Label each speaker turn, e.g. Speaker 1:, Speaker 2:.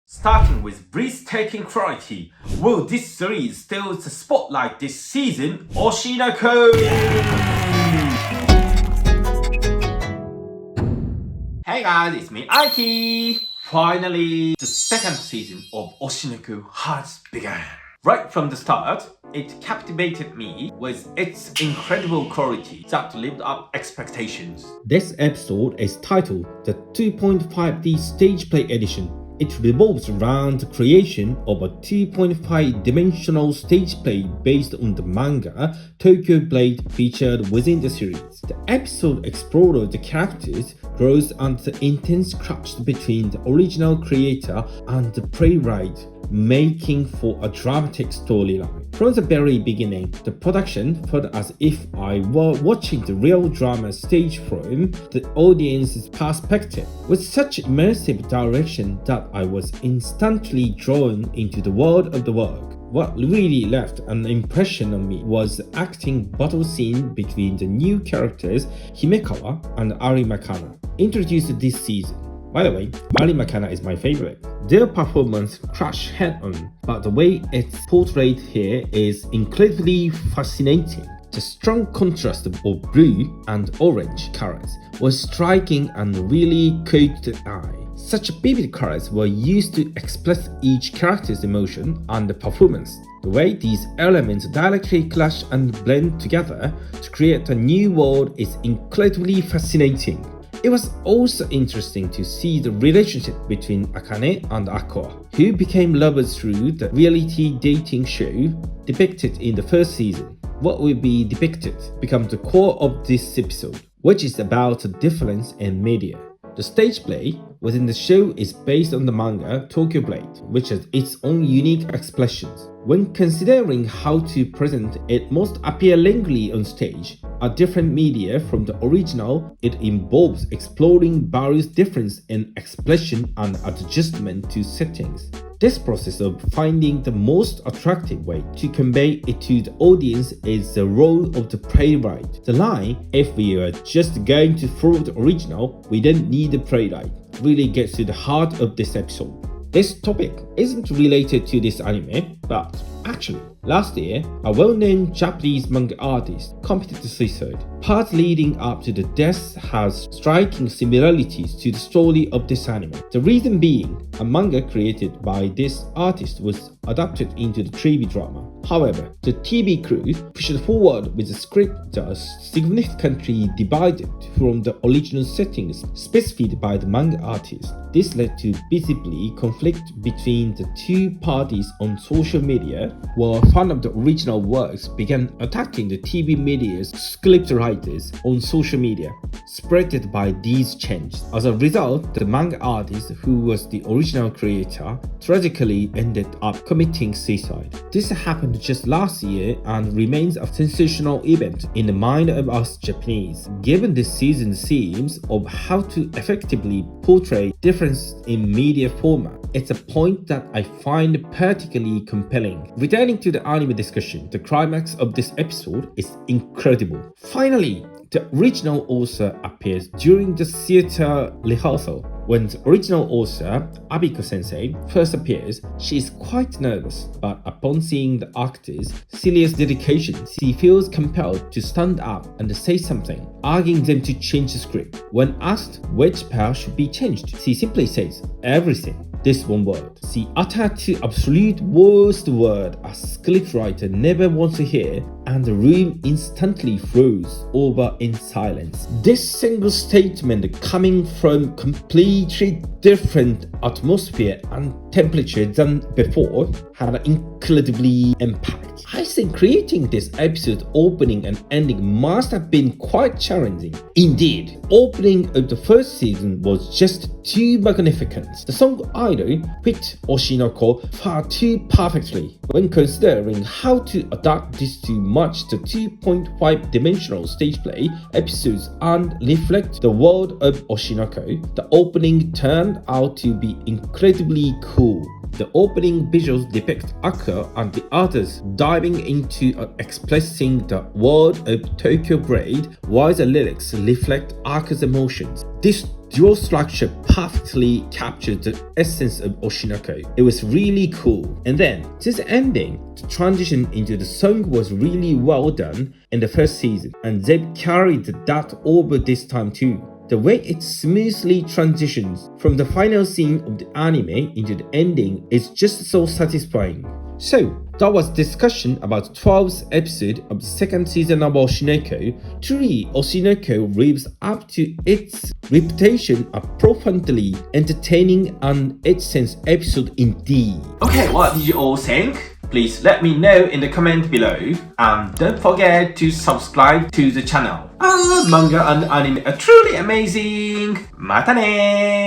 Speaker 1: Starting with breathtaking quality, will this series steal the spotlight this season? Oshi no ko! Hey guys, it's me, Aiki! Finally, the second season of Oshi no ko has begun. Right from the start, it captivated me with its incredible quality that lived up expectations.
Speaker 2: This episode is titled the 2.5D Stage Play Edition. It revolves around the creation of a 2.5-dimensional stage play based on the manga Tokyo Blade featured within the series. The episode explored the characters' growth and the intense clash between the original creator and the playwright, making for a dramatic storyline. From the very beginning, the production felt as if I were watching the real drama stage from the audience's perspective, with such immersive direction that I was instantly drawn into the world of the work. What really left an impression on me was the acting battle scene between the new characters Himekawa and Ari Makana, introduced this season. By the way, Ari Makana is my favorite. Their performance crashed head-on, but the way it's portrayed here is incredibly fascinating. The strong contrast of blue and orange colors was striking and really caught the eye. Such vivid colors were used to express each character's emotion and performance. The way these elements directly clash and blend together to create a new world is incredibly fascinating. It was also interesting to see the relationship between Akane and Aqua, who became lovers through the reality dating show depicted in the first season. What will be depicted becomes the core of this episode, which is about the difference in media. The stage play within the show is based on the manga Tokyo Blade, which has its own unique expressions. When considering how to present it most appealingly on stage, a different media from the original, it involves exploring various differences in expression and adjustment to settings. This process of finding the most attractive way to convey it to the audience is the role of the playwright. The line, "If we are just going to follow the original, we don't need a playwright," really gets to the heart of this episode. This topic isn't related to this anime, but actually, last year, a well-known Japanese manga artist committed suicide. Parts leading up to the death has striking similarities to the story of this anime. The reason being, a manga created by this artist was adapted into the TV drama. However, the TV crew pushed forward with a script that was significantly divided from the original settings specified by the manga artist. This led to visibly conflict between the two parties on social media, where fans of the original works began attacking the TV media's scriptwriters on social media, spreaded by these changes. As a result, the manga artist, who was the original creator, tragically ended up committing suicide. This happened just last year and remains a sensational event in the mind of us Japanese, given this season's themes of how to effectively portray difference in media format. It's a point that I find particularly compelling. Returning to the anime discussion, the climax of this episode is incredible. Finally, the original author appears during the theater rehearsal. When the original author, Abiko Sensei, first appears, she is quite nervous, but upon seeing the actors' serious dedication, she feels compelled to stand up and say something, urging them to change the script. When asked which part should be changed, she simply says, "Everything." This one word. She uttered the absolute worst word a scriptwriter never wants to hear, and the room instantly froze over in silence. This single statement, coming from completely different atmosphere and temperature than before, had an incredibly impact. I think creating this episode opening and ending must have been quite challenging. Indeed, opening of the first season was just too magnificent. The song Idol fit Oshi no ko far too perfectly. When considering how to adapt this to match the 2.5-dimensional stage play episodes and reflect the world of Oshi no ko, the opening turned out to be incredibly cool. The opening visuals depict Aqua and the others diving into expressing the world of Tokyo Blade, while the lyrics reflect Aqua's emotions. This dual structure perfectly captured the essence of Oshinoko. It was really cool. And then, this ending, the transition into the song was really well done in the first season, and they've carried that over this time too. The way it smoothly transitions from the final scene of the anime into the ending is just so satisfying. So, that was discussion about 12th episode of the second season of Oshinoko. Truly, Oshinoko lives up to its reputation of profoundly entertaining and its episode indeed.
Speaker 1: Okay, what did you all think? Please let me know in the comment below, and don't forget to subscribe to the channel. Manga and anime are truly amazing. Mata ne!